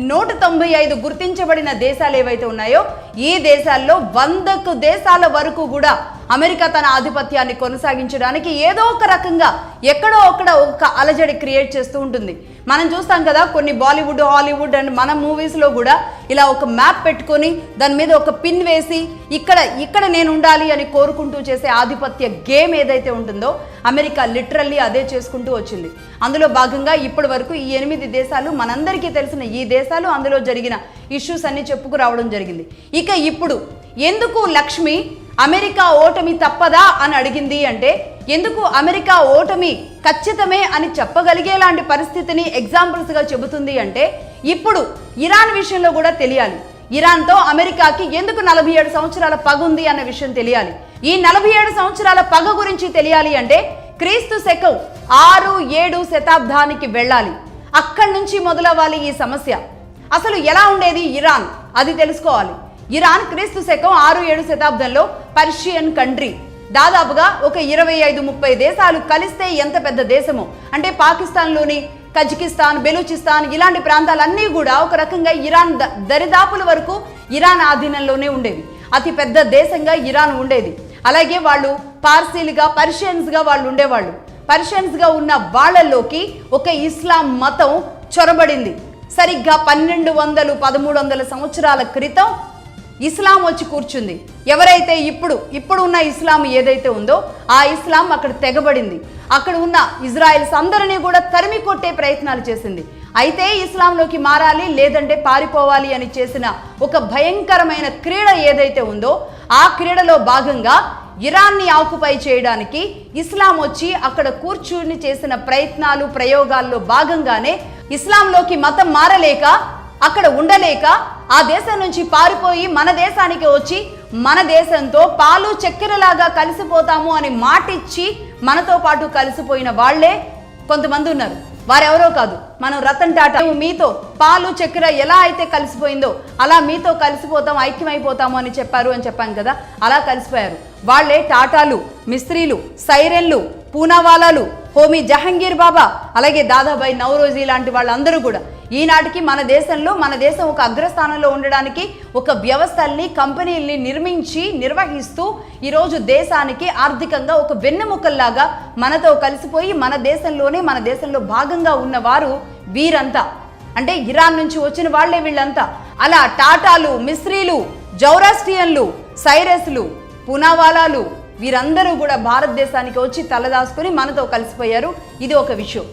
195 గుర్తించబడిన దేశాలు ఏవైతే ఉన్నాయో ఈ దేశాల్లో 100కు దేశాల వరకు కూడా అమెరికా తన ఆధిపత్యాన్ని కొనసాగించడానికి ఏదో ఒక రకంగా ఎక్కడో ఒక అలజడి క్రియేట్ చేస్తూ ఉంటుంది. మనం చూస్తాం కదా, కొన్ని బాలీవుడ్, హాలీవుడ్ అండ్ మన మూవీస్లో కూడా ఇలా ఒక మ్యాప్ పెట్టుకొని దాని మీద ఒక పిన్ వేసి ఇక్కడ నేను ఉండాలి అని కోరుకుంటూ చేసే ఆధిపత్య గేమ్ ఏదైతే ఉంటుందో అమెరికా లిటరల్లీ అదే చేసుకుంటూ వచ్చింది. అందులో భాగంగా ఇప్పటి వరకు ఈ 8 దేశాలు, మనందరికీ తెలిసిన ఈ దేశాలు, అందులో జరిగిన ఇష్యూస్ అన్ని చెప్పుకురావడం జరిగింది. ఇక ఇప్పుడు ఎందుకు లక్ష్మి అమెరికా ఓటమి తప్పదా అని అడిగింది అంటే, ఎందుకు అమెరికా ఓటమి ఖచ్చితమే అని చెప్పగలిగేలాంటి పరిస్థితిని ఎగ్జాంపుల్స్గా చెబుతుంది అంటే, ఇప్పుడు ఇరాన్ విషయంలో కూడా తెలియాలి. ఇరాన్తో అమెరికాకి ఎందుకు 47 సంవత్సరాల పగ ఉంది అన్న విషయం తెలియాలి. ఈ 47 సంవత్సరాల పగ గురించి తెలియాలి అంటే క్రీస్తు శకం 6-7 శతాబ్దానికి వెళ్ళాలి. అక్కడి నుంచి మొదలవ్వాలి ఈ సమస్య. అసలు ఎలా ఉండేది ఇరాన్ అది తెలుసుకోవాలి. ఇరాన్ క్రీస్తు శకం 6-7 శతాబ్దంలో పర్షియన్ కంట్రీ. దాదాపుగా ఒక 25-30 దేశాలు కలిస్తే ఎంత పెద్ద దేశమో, అంటే పాకిస్తాన్లోని కజకిస్తాన్, బెలూచిస్తాన్ ఇలాంటి ప్రాంతాలన్నీ కూడా ఒక రకంగా ఇరాన్ దరిదాపుల వరకు ఇరాన్ ఆధీనంలోనే ఉండేవి. అతి పెద్ద దేశంగా ఇరాన్ ఉండేది. అలాగే వాళ్ళు పార్సీలుగా, పర్షియన్స్గా వాళ్ళు ఉండేవాళ్ళు. పర్షియన్స్గా ఉన్న వాళ్ళల్లోకి ఒక ఇస్లాం మతం చొరబడింది. సరిగ్గా 1200-1300 సంవత్సరాల క్రితం ఇస్లాం వచ్చి కూర్చుంది. ఎవరైతే ఇప్పుడు ఉన్న ఇస్లాం ఏదైతే ఉందో ఆ ఇస్లాం అక్కడ తెగబడింది. అక్కడ ఉన్న ఇజ్రాయెల్స్ అందరినీ కూడా తరిమి కొట్టే ప్రయత్నాలు చేసింది. అయితే ఇస్లాంలోకి మారాలి లేదంటే పారిపోవాలి అని చేసిన ఒక భయంకరమైన క్రీడ ఏదైతే ఉందో ఆ క్రీడలో భాగంగా ఇరాన్ని ఆక్యుపై చేయడానికి ఇస్లాం వచ్చి అక్కడ కూర్చుని చేసిన ప్రయత్నాలు, ప్రయోగాల్లో భాగంగానే ఇస్లాంలోకి మతం మారలేక, అక్కడ ఉండలేక, ఆ దేశం నుంచి పారిపోయి మన దేశానికి వచ్చి మన దేశంతో పాలు చక్కెరలాగా కలిసిపోతాము అని మాటిచ్చి మనతో పాటు కలిసిపోయిన వాళ్లే కొంతమంది ఉన్నారు. వారెవరో కాదు, మనం రతన్ టాటా. మీతో పాలు చక్కెర ఎలా అయితే కలిసిపోయిందో అలా మీతో కలిసిపోతాం, ఐక్యమైపోతాము అని చెప్పాం కదా, అలా కలిసిపోయారు. వాళ్లే టాటాలు, మిస్త్రీలు, సైరెన్లు, పూనావాలాలు, హోమీ జహంగీర్ బాబా, అలాగే దాదాబాయి నౌరోజీ లాంటి వాళ్ళందరూ కూడా ఈనాటికి మన దేశం ఒక అగ్రస్థానంలో ఉండడానికి ఒక వ్యవస్థల్ని, కంపెనీల్ని నిర్వహిస్తూ ఈరోజు దేశానికి ఆర్థికంగా ఒక వెన్నెముకల్లాగా మనతో కలిసిపోయి మన దేశంలో భాగంగా ఉన్నవారు వీరంతా. అంటే ఇరాన్ నుంచి వచ్చిన వాళ్లే వీళ్ళంతా. అలా టాటాలు, మిస్రీలు, జౌరాస్ట్రియన్లు, సైరస్లు, పూనావాలాలు వీరందరూ కూడా భారతదేశానికి వచ్చి తలదాచుకుని మనతో కలిసిపోయారు. ఇది ఒక విషయం.